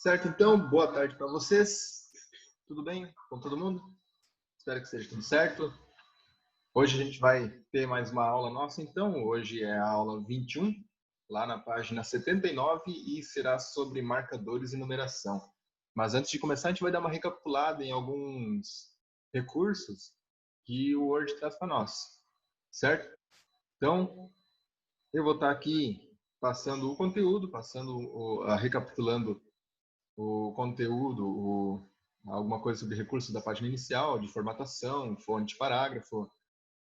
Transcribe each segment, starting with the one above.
Certo, então, boa tarde para vocês. Tudo bem com todo mundo? Espero que seja tudo certo. Hoje a gente vai ter mais uma aula nossa, então. Hoje é a aula 21, lá na página 79, e será sobre marcadores e numeração. Mas antes de começar, a gente vai dar uma recapitulada em alguns recursos que o Word traz para nós, certo? Então, eu vou estar aqui passando o conteúdo, recapitulando o conteúdo, alguma coisa sobre recursos da página inicial, de formatação, fonte, parágrafo,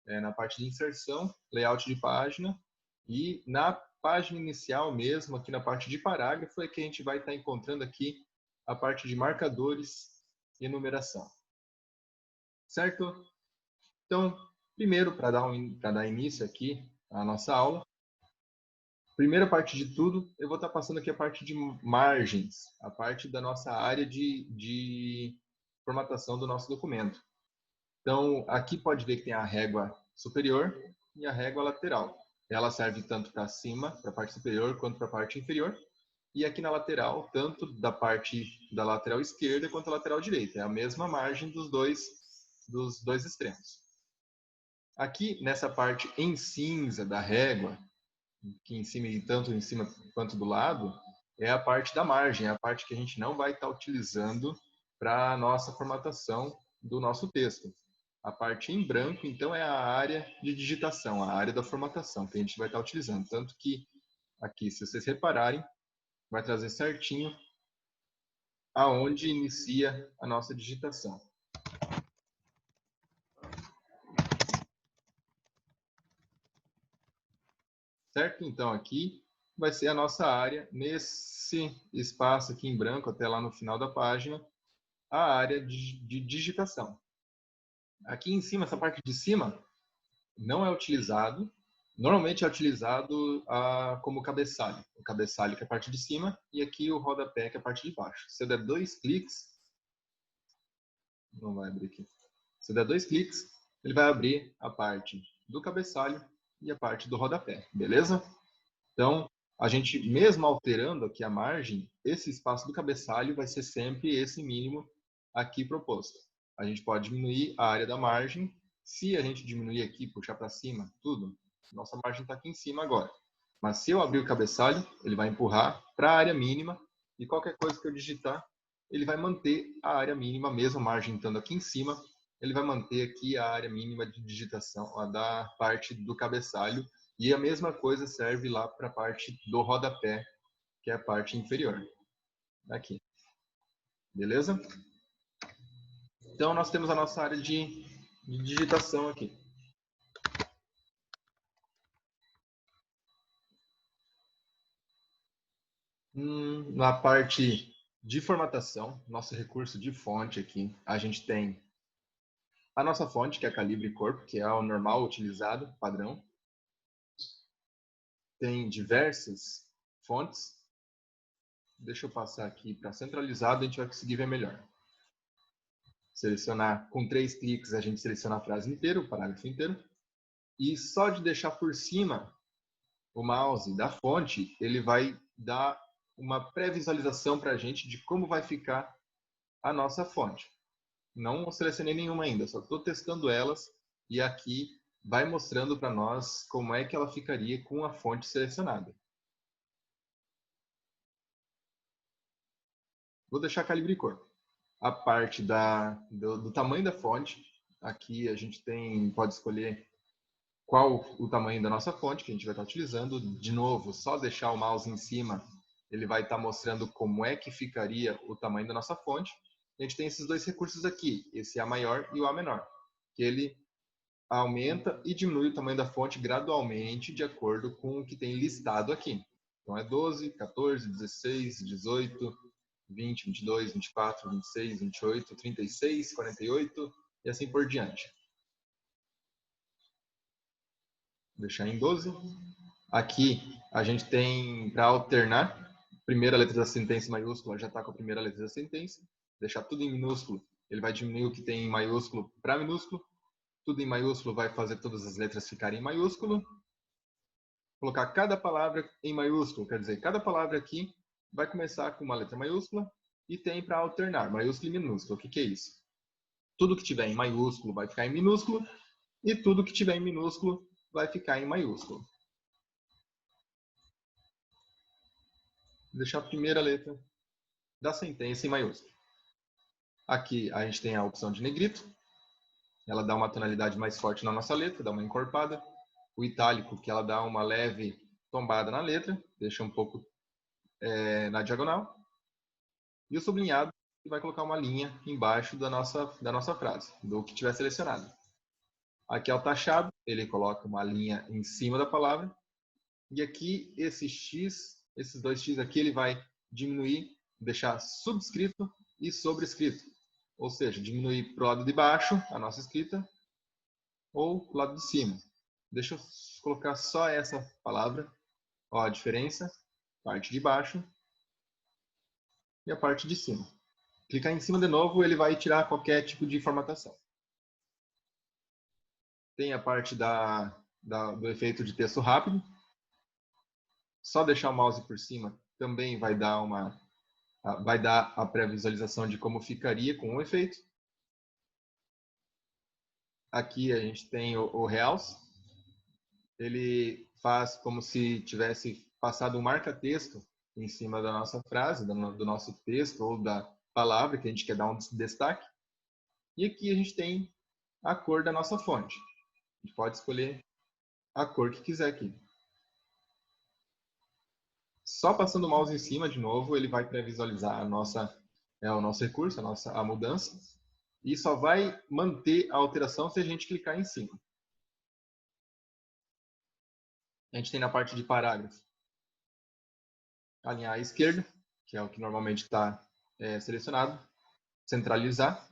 na parte de inserção, layout de página, e na página inicial mesmo, aqui na parte de parágrafo, é que a gente vai estar encontrando aqui a parte de marcadores e numeração. Certo? Então, primeiro, para dar início aqui à nossa aula, primeira parte de tudo, eu vou estar passando aqui a parte de margens, a parte da nossa área de formatação do nosso documento. Então, aqui pode ver que tem a régua superior e a régua lateral. Ela serve tanto para cima, para a parte superior, quanto para a parte inferior. E aqui na lateral, tanto da parte da lateral esquerda quanto da lateral direita. É a mesma margem dos dois extremos. Aqui, nessa parte em cinza da régua, que em cima, e tanto em cima quanto do lado, é a parte da margem, é a parte que a gente não vai estar utilizando para a nossa formatação do nosso texto. A parte em branco, então, é a área de digitação, a área da formatação, que a gente vai estar utilizando. Tanto que aqui, se vocês repararem, vai trazer certinho aonde inicia a nossa digitação. Certo? Então, aqui vai ser a nossa área, nesse espaço aqui em branco, até lá no final da página, a área de digitação. Aqui em cima, essa parte de cima, não é utilizado. Normalmente é utilizado como cabeçalho. O cabeçalho que é a parte de cima e aqui o rodapé que é a parte de baixo. Se eu der 2 cliques, não vai abrir aqui. Se eu der 2 cliques, ele vai abrir a parte do cabeçalho e a parte do rodapé, beleza? Então, a gente, mesmo alterando aqui a margem, esse espaço do cabeçalho vai ser sempre esse mínimo aqui proposto. A gente pode diminuir a área da margem. Se a gente diminuir aqui, puxar para cima, tudo, nossa margem está aqui em cima agora. Mas se eu abrir o cabeçalho, ele vai empurrar para a área mínima e qualquer coisa que eu digitar, ele vai manter a área mínima, mesmo a margem estando aqui em cima, ele vai manter aqui a área mínima de digitação, a da parte do cabeçalho. E a mesma coisa serve lá para a parte do rodapé, que é a parte inferior. Aqui. Beleza? Então, nós temos a nossa área de digitação aqui. Na parte de formatação, nosso recurso de fonte aqui, a gente tem a nossa fonte, que é a calibre corpo, que é o normal utilizado, padrão. Tem diversas fontes. Deixa eu passar aqui para centralizado, a gente vai conseguir ver melhor. Selecionar com 3 cliques, a gente seleciona a frase inteira, o parágrafo inteiro. E só de deixar por cima o mouse da fonte, ele vai dar uma pré-visualização para a gente de como vai ficar a nossa fonte. Não selecionei nenhuma ainda, só estou testando elas e aqui vai mostrando para nós como é que ela ficaria com a fonte selecionada. Vou deixar calibre cor. A parte do tamanho da fonte, aqui a gente pode escolher qual o tamanho da nossa fonte que a gente vai estar utilizando. De novo, só deixar o mouse em cima, ele vai estar mostrando como é que ficaria o tamanho da nossa fonte. A gente tem esses dois recursos aqui, esse A maior e o A menor, que ele aumenta e diminui o tamanho da fonte gradualmente de acordo com o que tem listado aqui. Então é 12, 14, 16, 18, 20, 22, 24, 26, 28, 36, 48 e assim por diante. Vou deixar em 12. Aqui a gente tem para alternar. Primeira letra da sentença em maiúscula já está com a primeira letra da sentença. Deixar tudo em minúsculo, ele vai diminuir o que tem em maiúsculo para minúsculo. Tudo em maiúsculo vai fazer todas as letras ficarem em maiúsculo. Colocar cada palavra em maiúsculo, quer dizer, cada palavra aqui vai começar com uma letra maiúscula e tem para alternar, maiúsculo e minúsculo. O que é isso? Tudo que tiver em maiúsculo vai ficar em minúsculo e tudo que tiver em minúsculo vai ficar em maiúsculo. Vou deixar a primeira letra da sentença em maiúsculo. Aqui a gente tem a opção de negrito. Ela dá uma tonalidade mais forte na nossa letra, dá uma encorpada. O itálico, que ela dá uma leve tombada na letra, deixa um pouco na diagonal. E o sublinhado, que vai colocar uma linha embaixo da nossa frase, do que tiver selecionado. Aqui é o taxado, ele coloca uma linha em cima da palavra. E aqui, esses dois x aqui, ele vai diminuir, deixar subscrito e sobrescrito. Ou seja, diminuir para o lado de baixo a nossa escrita ou para o lado de cima. Deixa eu colocar só essa palavra. Ó, a diferença, parte de baixo e a parte de cima. Clicar em cima de novo, ele vai tirar qualquer tipo de formatação. Tem a parte do efeito de texto rápido. Só deixar o mouse por cima também vai dar a pré-visualização de como ficaria com o efeito. Aqui a gente tem o Realce. Ele faz como se tivesse passado um marca-texto em cima da nossa frase, do nosso texto ou da palavra que a gente quer dar um destaque. E aqui a gente tem a cor da nossa fonte. A gente pode escolher a cor que quiser aqui. Só passando o mouse em cima de novo, ele vai pré-visualizar o nosso recurso, a mudança. E só vai manter a alteração se a gente clicar em cima. A gente tem na parte de parágrafo alinhar à esquerda, que é o que normalmente está selecionado, centralizar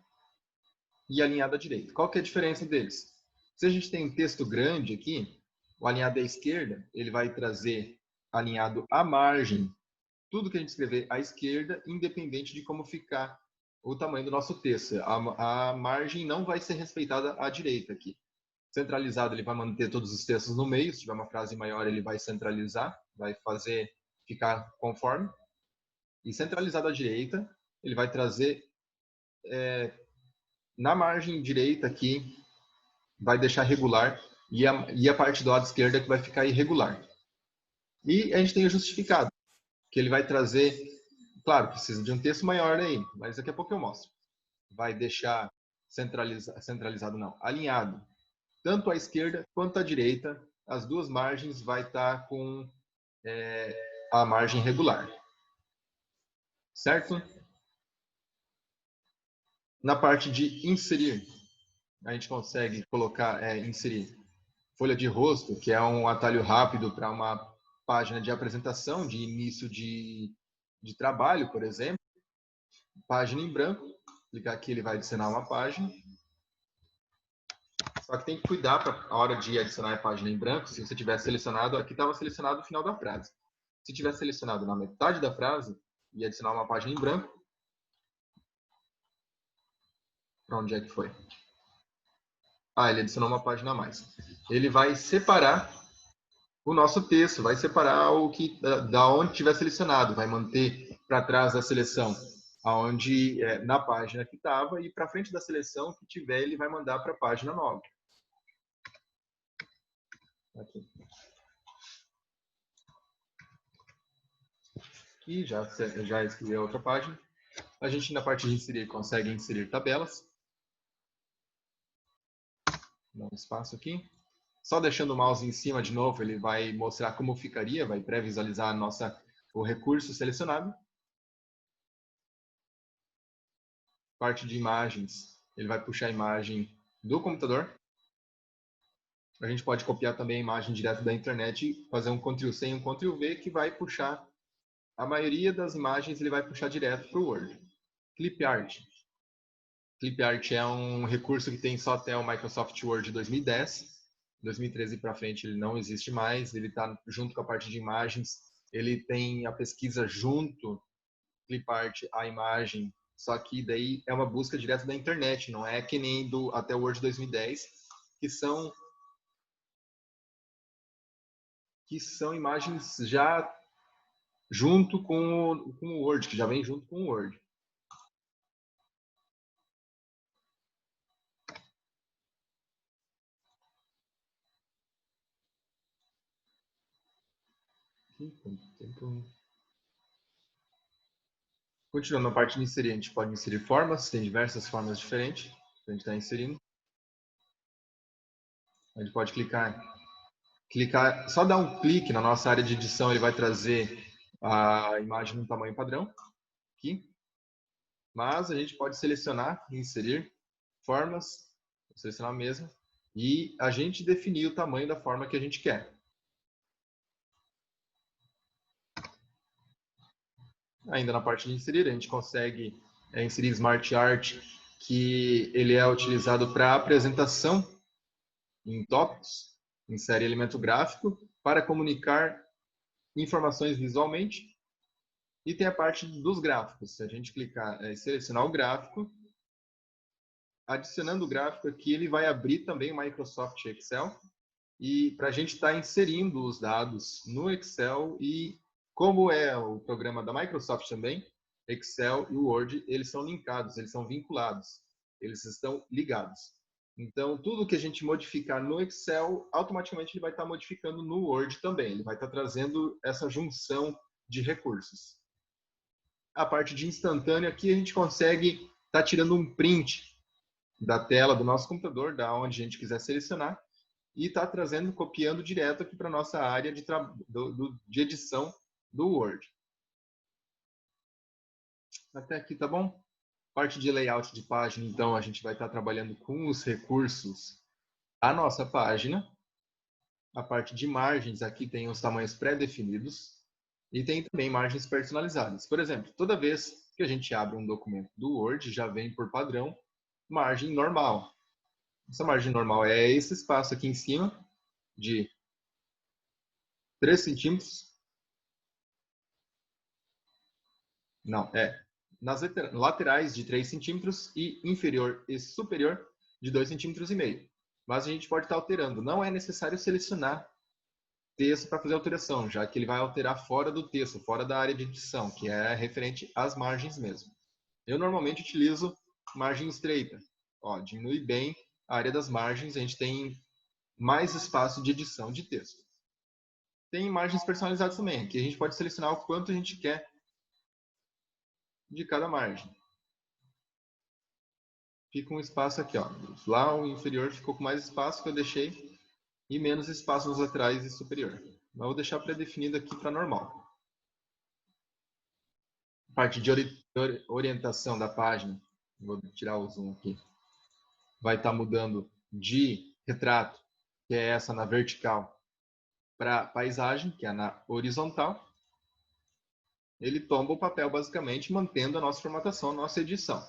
e alinhado à direita. Qual que é a diferença deles? Se a gente tem um texto grande aqui, o alinhado à esquerda, ele vai trazer alinhado à margem tudo que a gente escrever à esquerda, independente de como ficar o tamanho do nosso texto. A margem não vai ser respeitada à direita aqui. Centralizado, ele vai manter todos os textos no meio. Se tiver uma frase maior, ele vai centralizar, vai fazer ficar conforme. E centralizado à direita, ele vai trazer na margem direita aqui, vai deixar regular, e a parte do lado esquerdo é que vai ficar irregular. E a gente tem o justificado, que ele vai trazer, claro, precisa de um texto maior aí, mas daqui a pouco eu mostro. Vai deixar centralizado não, alinhado, tanto à esquerda quanto à direita, as duas margens vai estar com a margem regular. Certo? Na parte de inserir, a gente consegue colocar, inserir folha de rosto, que é um atalho rápido para uma página de apresentação, de início de trabalho, por exemplo. Página em branco, clicar aqui, ele vai adicionar uma página. Só que tem que cuidar para a hora de adicionar a página em branco, se você tiver selecionado, aqui estava selecionado o final da frase. Se tiver selecionado na metade da frase e adicionar uma página em branco, para onde é que foi? Ah, ele adicionou uma página a mais. Ele vai separar o nosso texto, vai separar o que da onde tiver selecionado, vai manter para trás da seleção aonde na página que estava e para frente da seleção que tiver ele vai mandar para a página nova. Aqui. Aqui já escrevi a outra página. A gente na parte de inserir consegue inserir tabelas. Dá um espaço aqui. Só deixando o mouse em cima de novo, ele vai mostrar como ficaria, vai pré-visualizar o recurso selecionado. Parte de imagens, ele vai puxar a imagem do computador. A gente pode copiar também a imagem direto da internet e fazer um Ctrl+C e um Ctrl+V que vai puxar, a maioria das imagens ele vai puxar direto para o Word. Clip Art. Clip Art é um recurso que tem só até o Microsoft Word 2010. 2013 para frente ele não existe mais, ele está junto com a parte de imagens, ele tem a pesquisa junto, Clipart, a imagem, só que daí é uma busca direto da internet, não é que nem até o Word 2010, que são imagens já junto com o Word, que já vem junto com o Word. Continuando na parte de inserir, a gente pode inserir formas, tem diversas formas diferentes que a gente está inserindo. A gente pode clicar, só dar um clique na nossa área de edição, ele vai trazer a imagem no tamanho padrão, aqui. Mas a gente pode selecionar e inserir formas, vou selecionar a mesma, e a gente definir o tamanho da forma que a gente quer. Ainda na parte de inserir, a gente consegue inserir Smart Art, que ele é utilizado para apresentação em tópicos, insere elemento gráfico para comunicar informações visualmente. E tem a parte dos gráficos. Se a gente clicar e selecionar o gráfico, adicionando o gráfico aqui, ele vai abrir também o Microsoft Excel. E para a gente estar inserindo os dados no Excel, e como é o programa da Microsoft também, Excel e o Word, eles são linkados, eles são vinculados, eles estão ligados. Então, tudo que a gente modificar no Excel, automaticamente ele vai estar modificando no Word também. Ele vai estar trazendo essa junção de recursos. A parte de instantâneo aqui, a gente consegue estar tirando um print da tela do nosso computador, da onde a gente quiser selecionar, e está trazendo, copiando direto aqui para a nossa área de edição do Word. Até aqui tá bom? Parte de layout de página, então, a gente vai estar trabalhando com os recursos a nossa página. A parte de margens, aqui tem os tamanhos pré-definidos. E tem também margens personalizadas. Por exemplo, toda vez que a gente abre um documento do Word, já vem por padrão margem normal. Essa margem normal é esse espaço aqui em cima, de 3 centímetros. Não, nas laterais de 3 centímetros e inferior e superior de 2,5 centímetros. Mas a gente pode estar alterando. Não é necessário selecionar texto para fazer alteração, já que ele vai alterar fora do texto, fora da área de edição, que é referente às margens mesmo. Eu normalmente utilizo margem estreita. Ó, diminui bem a área das margens, a gente tem mais espaço de edição de texto. Tem margens personalizadas também, que a gente pode selecionar o quanto a gente quer de cada margem. Fica um espaço aqui, ó. Lá o inferior ficou com mais espaço que eu deixei e menos espaço nos laterais e superior. Mas eu vou deixar pré-definido aqui para normal. Parte de orientação da página, vou tirar o zoom aqui, vai estar mudando de retrato, que é essa na vertical, para paisagem, que é na horizontal. Ele toma o papel basicamente mantendo a nossa formatação, a nossa edição.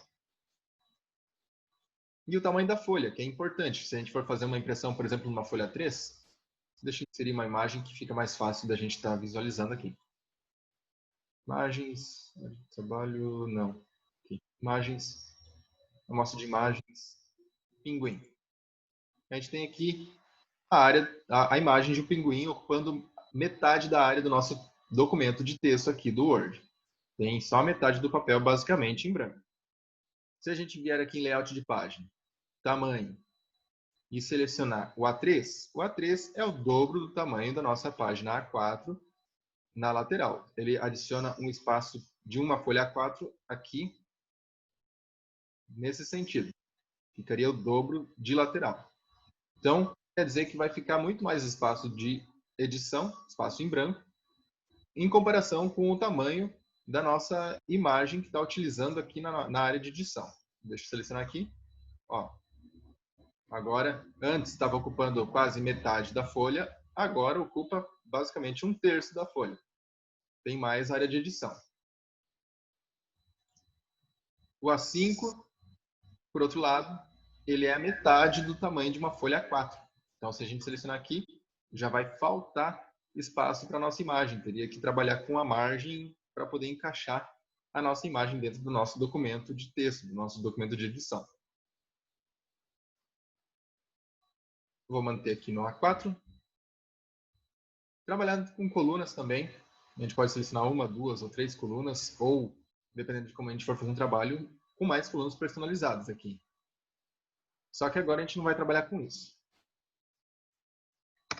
E o tamanho da folha, que é importante. Se a gente for fazer uma impressão, por exemplo, numa folha 3, deixa eu inserir uma imagem que fica mais fácil da gente estar visualizando aqui. Imagens, trabalho, não. Aqui. Imagens, amostra de imagens, pinguim. A gente tem aqui a imagem de um pinguim ocupando metade da área do nosso documento de texto aqui do Word. Tem só metade do papel basicamente em branco. Se a gente vier aqui em layout de página, tamanho, e selecionar o A3 é o dobro do tamanho da nossa página A4 na lateral. Ele adiciona um espaço de uma folha A4 aqui, nesse sentido. Ficaria o dobro de lateral. Então, quer dizer que vai ficar muito mais espaço de edição, espaço em branco, em comparação com o tamanho da nossa imagem que está utilizando aqui na área de edição. Deixa eu selecionar aqui. Ó. Agora, antes estava ocupando quase metade da folha, agora ocupa basicamente 1/3 da folha. Tem mais área de edição. O A5, por outro lado, ele é a metade do tamanho de uma folha A4. Então, se a gente selecionar aqui, já vai faltar espaço para a nossa imagem. Teria que trabalhar com a margem para poder encaixar a nossa imagem dentro do nosso documento de texto, do nosso documento de edição. Vou manter aqui no A4. Trabalhando com colunas também. A gente pode selecionar 1, 2 ou 3 colunas, ou, dependendo de como a gente for fazer um trabalho, com mais colunas personalizadas aqui. Só que agora a gente não vai trabalhar com isso.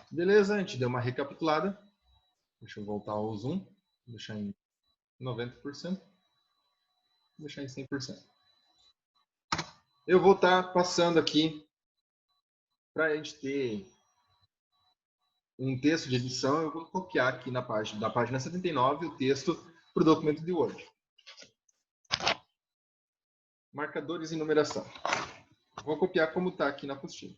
Beleza, a gente deu uma recapitulada. Deixa eu voltar ao zoom. Deixar em 90%. Deixar em 100%. Eu vou estar passando aqui para a gente ter um texto de edição. Eu vou copiar aqui da página 79 o texto para o documento de Word. Marcadores e numeração. Vou copiar como está aqui na apostila.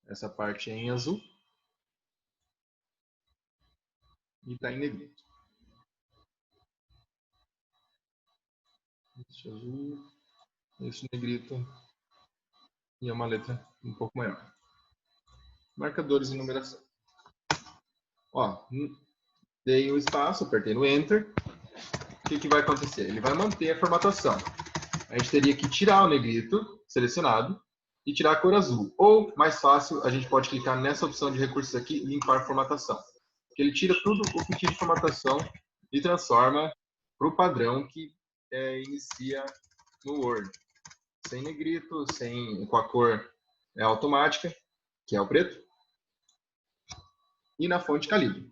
Essa parte é em azul e está em negrito. Este azul, este negrito e é uma letra um pouco maior. Marcadores e numeração. Ó, dei o espaço, apertei no Enter. O que vai acontecer? Ele vai manter a formatação. A gente teria que tirar o negrito selecionado e tirar a cor azul. Ou, mais fácil, a gente pode clicar nessa opção de recursos aqui, limpar formatação. Porque ele tira tudo o que tinha de formatação e transforma para o padrão que inicia no Word. Sem negrito, com a cor automática, que é o preto, e na fonte calibre.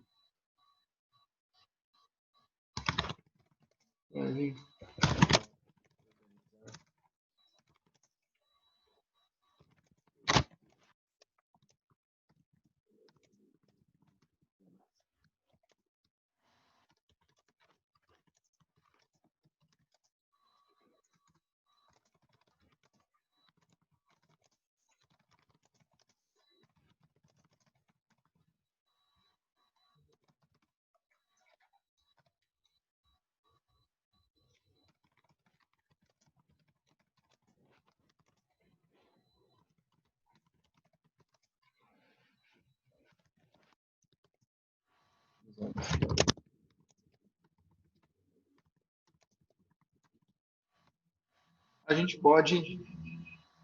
A gente pode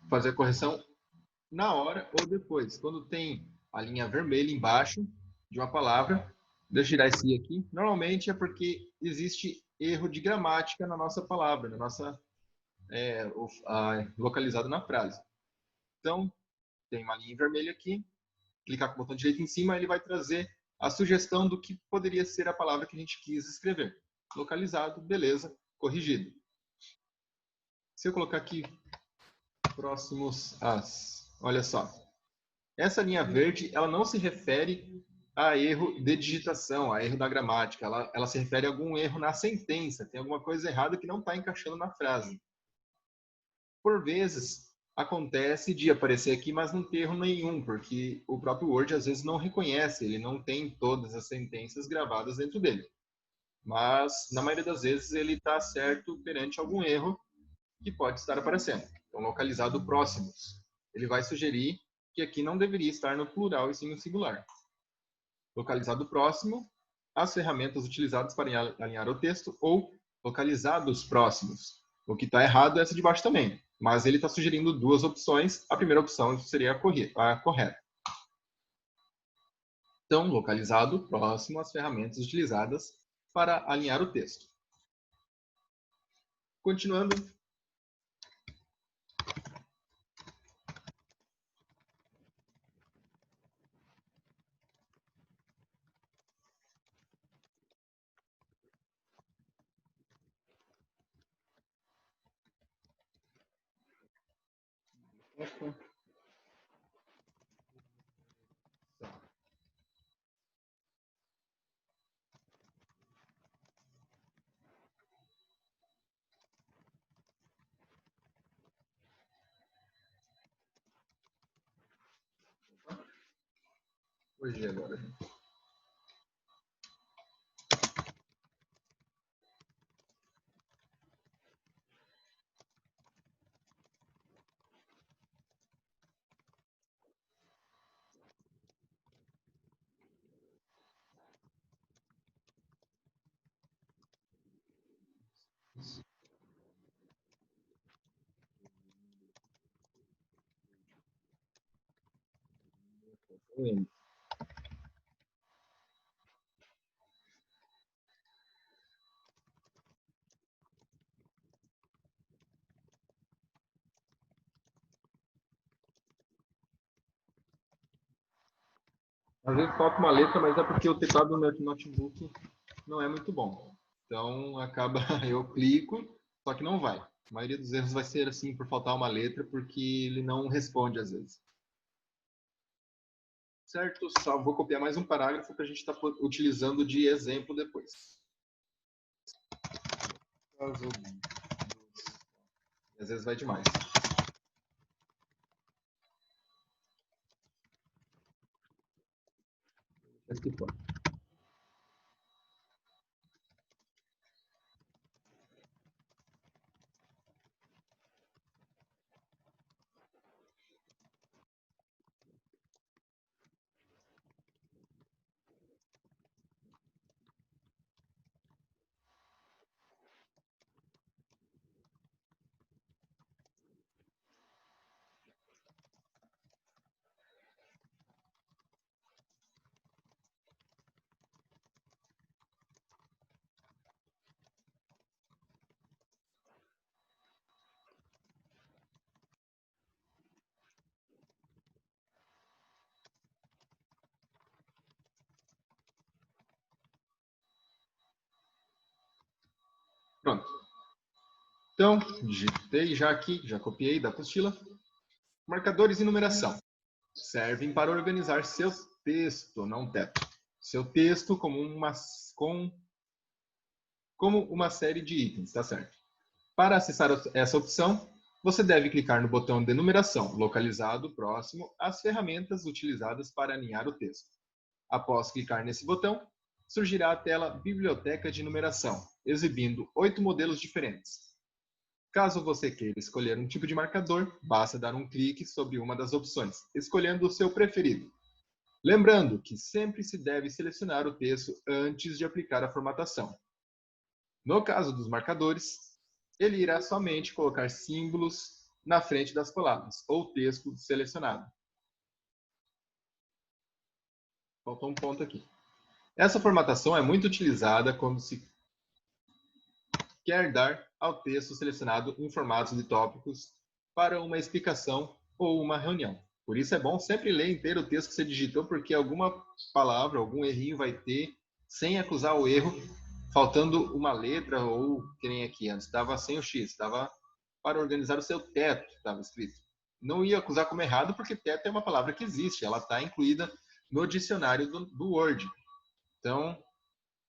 fazer a correção na hora ou depois. Quando tem a linha vermelha embaixo de uma palavra, deixa eu tirar esse i aqui. Normalmente é porque existe erro de gramática na nossa palavra, na nossa localizado na frase. Então, tem uma linha vermelha aqui, clicar com o botão direito em cima, ele vai trazer a sugestão do que poderia ser a palavra que a gente quis escrever. Localizado, beleza, corrigido. Se eu colocar aqui próximos às, olha só, essa linha verde, ela não se refere a erro de digitação, a erro da gramática. Ela se refere a algum erro na sentença. Tem alguma coisa errada que não está encaixando na frase. Por vezes, acontece de aparecer aqui, mas não ter erro nenhum, porque o próprio Word às vezes não reconhece, ele não tem todas as sentenças gravadas dentro dele. Mas, na maioria das vezes, ele está certo perante algum erro que pode estar aparecendo. Então, localizado próximos. Ele vai sugerir que aqui não deveria estar no plural e sim no singular. Localizado próximo, as ferramentas utilizadas para alinhar o texto ou localizados próximos. O que está errado é essa de baixo também, mas ele está sugerindo duas opções. A primeira opção seria a correta. Então, localizado próximo às ferramentas utilizadas para alinhar o texto. Continuando. Hoje agora. Às vezes falta uma letra, mas é porque o teclado do meu notebook não é muito bom. Então, acaba, eu clico, só que não vai. A maioria dos erros vai ser assim, por faltar uma letra, porque ele não responde às vezes. Certo? Só vou copiar mais um parágrafo que a gente está utilizando de exemplo depois. Às vezes vai demais. Aqui foi. Pronto. Então, digitei já aqui, já copiei da apostila. Marcadores e numeração servem para organizar seu texto, não teto. Seu texto como uma série de itens, tá certo? Para acessar essa opção, você deve clicar no botão de numeração, localizado próximo às ferramentas utilizadas para alinhar o texto. Após clicar nesse botão, surgirá a tela Biblioteca de Numeração, exibindo 8 modelos diferentes. Caso você queira escolher um tipo de marcador, basta dar um clique sobre uma das opções, escolhendo o seu preferido. Lembrando que sempre se deve selecionar o texto antes de aplicar a formatação. No caso dos marcadores, ele irá somente colocar símbolos na frente das palavras ou texto selecionado. Faltou um ponto aqui. Essa formatação é muito utilizada quando se quer dar ao texto selecionado um formato de tópicos para uma explicação ou uma reunião. Por isso é bom sempre ler inteiro o texto que você digitou, porque alguma palavra, algum errinho vai ter, sem acusar o erro, faltando uma letra, ou que nem aqui antes, estava sem o X, estava para organizar o seu teto, estava escrito. Não ia acusar como errado, porque teto é uma palavra que existe, ela está incluída no dicionário do Word. Então,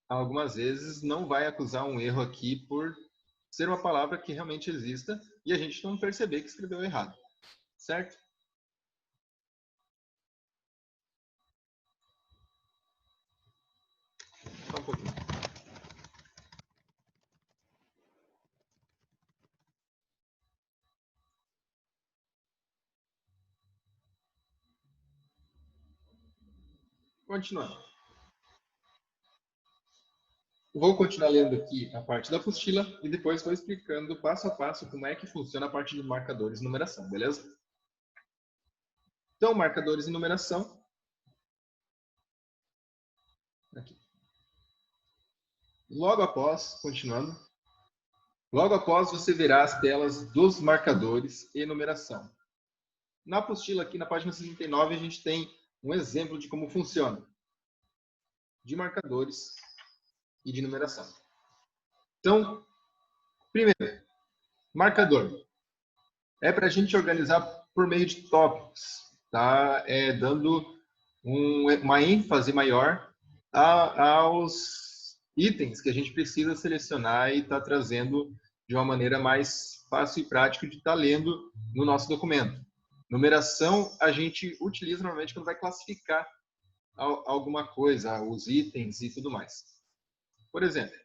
algumas vezes não vai acusar um erro aqui por ser uma palavra que realmente exista e a gente não perceber que escreveu errado, certo? Só um pouquinho. Continuando. Vou continuar lendo aqui a parte da apostila e depois vou explicando passo a passo como é que funciona a parte de marcadores e numeração, beleza? Então, marcadores e numeração. Aqui. Logo após, continuando, logo após você verá as telas dos marcadores e numeração. Na apostila, aqui na página 69, a gente tem um exemplo de como funciona, de marcadores e de numeração. Então, primeiro, marcador. É para a gente organizar por meio de tópicos, tá? Dando uma ênfase maior aos itens que a gente precisa selecionar e está trazendo de uma maneira mais fácil e prática de estar lendo no nosso documento. Numeração a gente utiliza normalmente quando vai classificar alguma coisa, os itens e tudo mais. Por exemplo,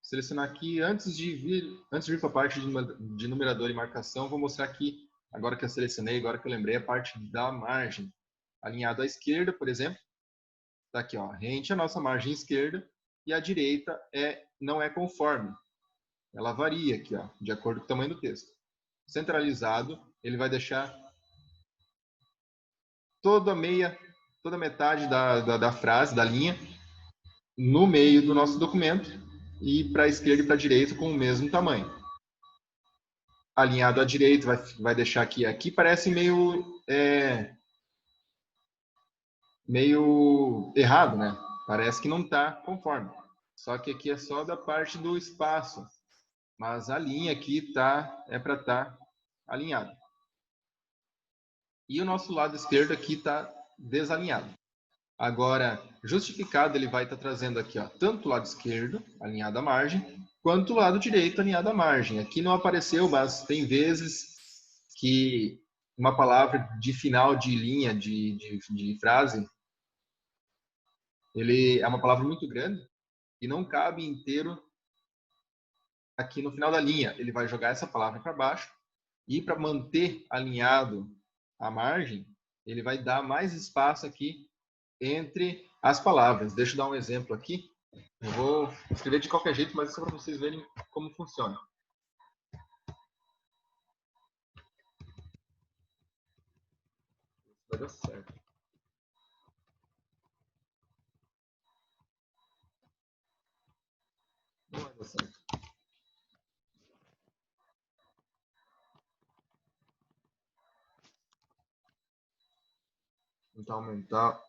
selecionar aqui, antes de vir para a parte de numerador e marcação, vou mostrar aqui, agora que eu selecionei, agora que eu lembrei, a parte da margem. Alinhado à esquerda, por exemplo, está aqui, ó, rente a nossa margem esquerda, e a direita não é conforme. Ela varia aqui, ó, de acordo com o tamanho do texto. Centralizado, ele vai deixar toda metade da frase, da linha, no meio do nosso documento, e para a esquerda e para a direita com o mesmo tamanho. Alinhado à direita, vai deixar aqui. Aqui parece meio meio errado, né? Parece que não está conforme. Só que aqui é só da parte do espaço. Mas a linha aqui é para estar alinhada. E o nosso lado esquerdo aqui está desalinhado. Agora, justificado, ele vai estar trazendo aqui, ó, tanto o lado esquerdo, alinhado à margem, quanto o lado direito, alinhado à margem. Aqui não apareceu, mas tem vezes que uma palavra de final de linha, de frase, ele é uma palavra muito grande e não cabe inteiro aqui no final da linha. Ele vai jogar essa palavra para baixo e para manter alinhado a margem, ele vai dar mais espaço aqui entre as palavras. Deixa eu dar um exemplo aqui. Eu vou escrever de qualquer jeito, mas é só para vocês verem como funciona. Vai dar certo. Não vai dar certo. Então, aumentar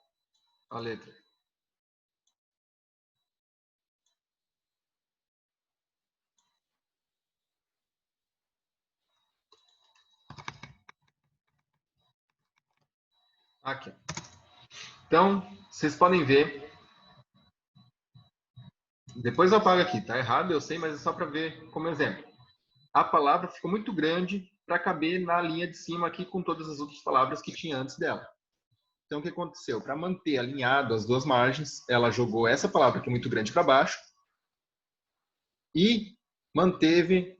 a letra. Aqui. Então, vocês podem ver. Depois eu apago aqui, tá errado, eu sei, mas é só para ver como exemplo. A palavra ficou muito grande para caber na linha de cima aqui com todas as outras palavras que tinha antes dela. Então, o que aconteceu? Para manter alinhado as duas margens, ela jogou essa palavra que é muito grande para baixo e manteve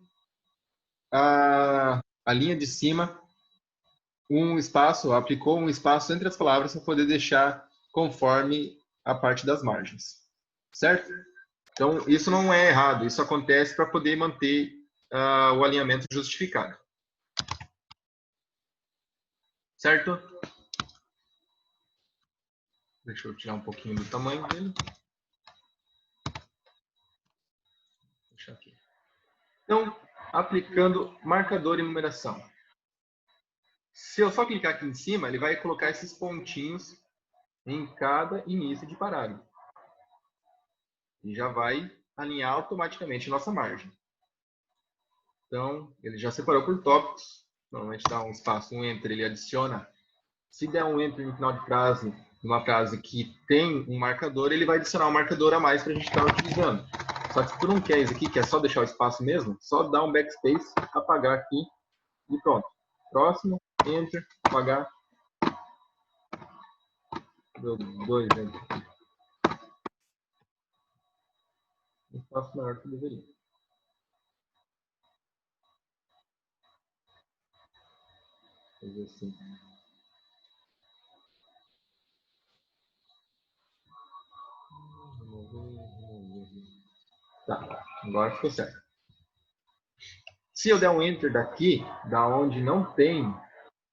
a linha de cima um espaço, aplicou um espaço entre as palavras para poder deixar conforme a parte das margens. Certo? Então, isso não é errado, isso acontece para poder manter o alinhamento justificado. Certo? Deixa eu tirar um pouquinho do tamanho dele. Deixa aqui. Então, aplicando marcador e numeração. Se eu só clicar aqui em cima, ele vai colocar esses pontinhos em cada início de parágrafo. E já vai alinhar automaticamente a nossa margem. Então, ele já separou por tópicos. Normalmente dá um espaço, um enter, ele adiciona. Se der um enter no final de frase, numa frase que tem um marcador, ele vai adicionar um marcador a mais para a gente estar utilizando. Só que se tu não quer isso aqui, que é só deixar o espaço mesmo, só dá um backspace, apagar aqui e pronto. Próximo, enter, apagar. Deu 2 enter. Um espaço maior que deveria. Fazer assim. Tá, agora ficou certo. Se eu der um enter daqui, da onde não tem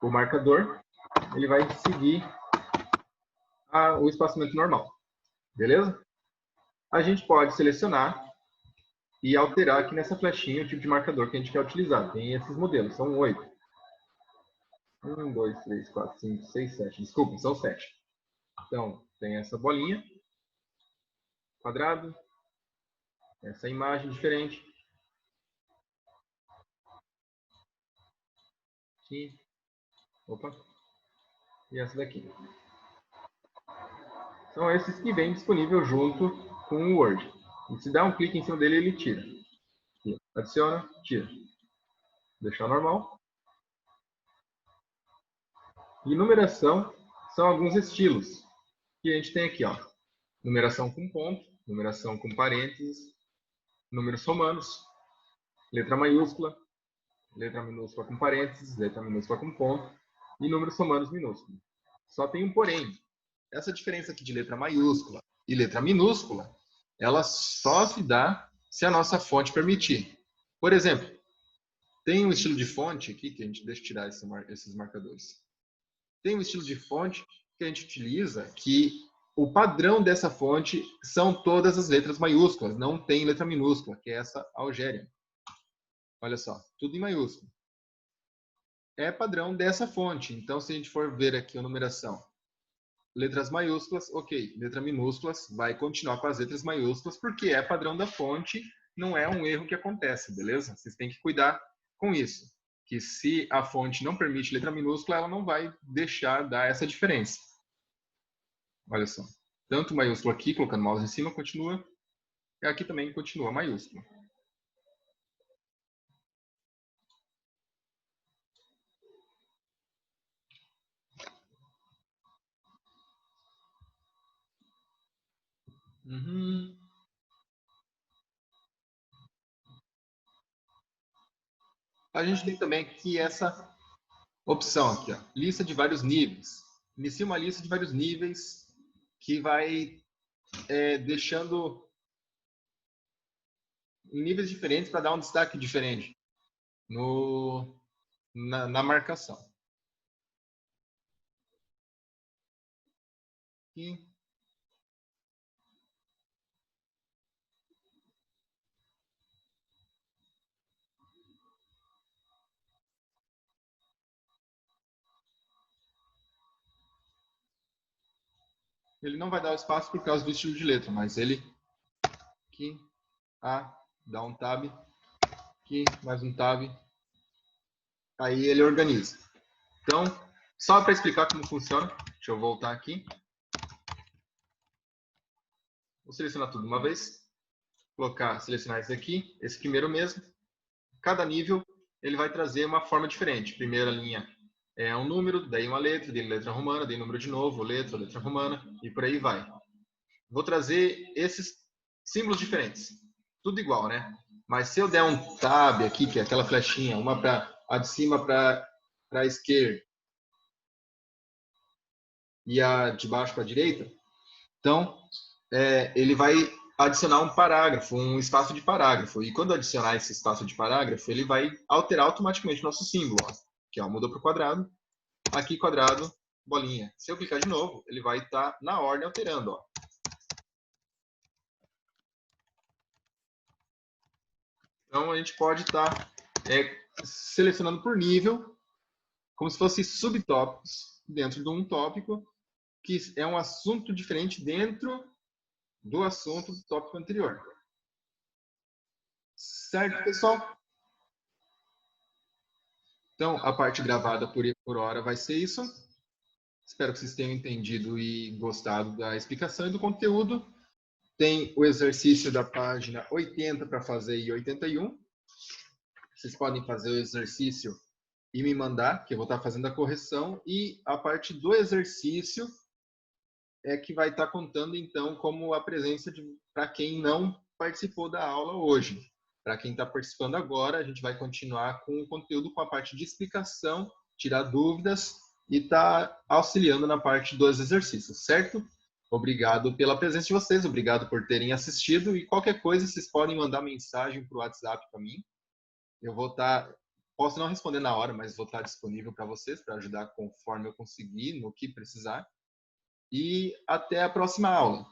o marcador, ele vai seguir o espaçamento normal. Beleza? A gente pode selecionar e alterar aqui nessa flechinha o tipo de marcador que a gente quer utilizar. Tem esses modelos, são 8. 1, 2, 3, 4, 5, 6, 7. Desculpa, são 7. Então, tem essa bolinha, quadrado, essa imagem diferente. Aqui. Opa. E essa daqui. São esses que vêm disponível junto com o Word. E se dá um clique em cima dele, ele tira. Aqui. Adiciona, tira. Deixar normal. E numeração são alguns estilos que a gente tem aqui, ó. Numeração com ponto, numeração com parênteses, números romanos, letra maiúscula com parênteses, letra minúscula com ponto e números romanos minúsculos. Só tem um porém. Essa diferença aqui de letra maiúscula e letra minúscula, ela só se dá se a nossa fonte permitir. Por exemplo, tem um estilo de fonte aqui, que a gente deixa eu tirar esses marcadores. Tem um estilo de fonte que a gente utiliza que o padrão dessa fonte são todas as letras maiúsculas, não tem letra minúscula, que é essa Algerian. Olha só, tudo em maiúsculo. É padrão dessa fonte. Então, se a gente for ver aqui a numeração letras maiúsculas, ok. Letra minúsculas, vai continuar com as letras maiúsculas, porque é padrão da fonte, não é um erro que acontece, beleza? Vocês têm que cuidar com isso. Que se a fonte não permite letra minúscula, ela não vai deixar dar essa diferença. Olha só. Tanto maiúsculo aqui, colocando o mouse em cima, continua. E aqui também continua maiúsculo. Uhum. A gente tem também aqui essa opção aqui, ó, lista de vários níveis. Inicia uma lista de vários níveis que vai deixando em níveis diferentes para dar um destaque diferente na marcação. E ele não vai dar o espaço por causa do estilo de letra, mas ele aqui, dá um tab, aqui, mais um tab, aí ele organiza. Então, só para explicar como funciona, deixa eu voltar aqui. Vou selecionar tudo de uma vez, selecionar esse primeiro mesmo. Cada nível ele vai trazer uma forma diferente. Primeira linha é um número, daí uma letra, daí letra romana, daí número de novo, letra romana e por aí vai. Vou trazer esses símbolos diferentes. Tudo igual, né? Mas se eu der um tab aqui, que é aquela flechinha, uma para a de cima para a esquerda e a de baixo para a direita, então ele vai adicionar um parágrafo, um espaço de parágrafo. E quando adicionar esse espaço de parágrafo, ele vai alterar automaticamente o nosso símbolo. Ó, que mudou para o quadrado. Aqui quadrado, bolinha. Se eu clicar de novo, ele vai estar na ordem alterando. Ó. Então a gente pode estar selecionando por nível, como se fosse subtópicos dentro de um tópico, que é um assunto diferente dentro do assunto do tópico anterior. Certo, pessoal? Então, a parte gravada por hora vai ser isso. Espero que vocês tenham entendido e gostado da explicação e do conteúdo. Tem o exercício da página 80 para fazer e 81. Vocês podem fazer o exercício e me mandar, que eu vou estar fazendo a correção. E a parte do exercício é que vai estar contando, então, como a presença para quem não participou da aula hoje. Para quem está participando agora, a gente vai continuar com o conteúdo, com a parte de explicação, tirar dúvidas e tá auxiliando na parte dos exercícios, certo? Obrigado pela presença de vocês, obrigado por terem assistido e qualquer coisa vocês podem mandar mensagem para o WhatsApp para mim. Eu vou posso não responder na hora, mas vou estar disponível para vocês, para ajudar conforme eu conseguir, no que precisar. E até a próxima aula.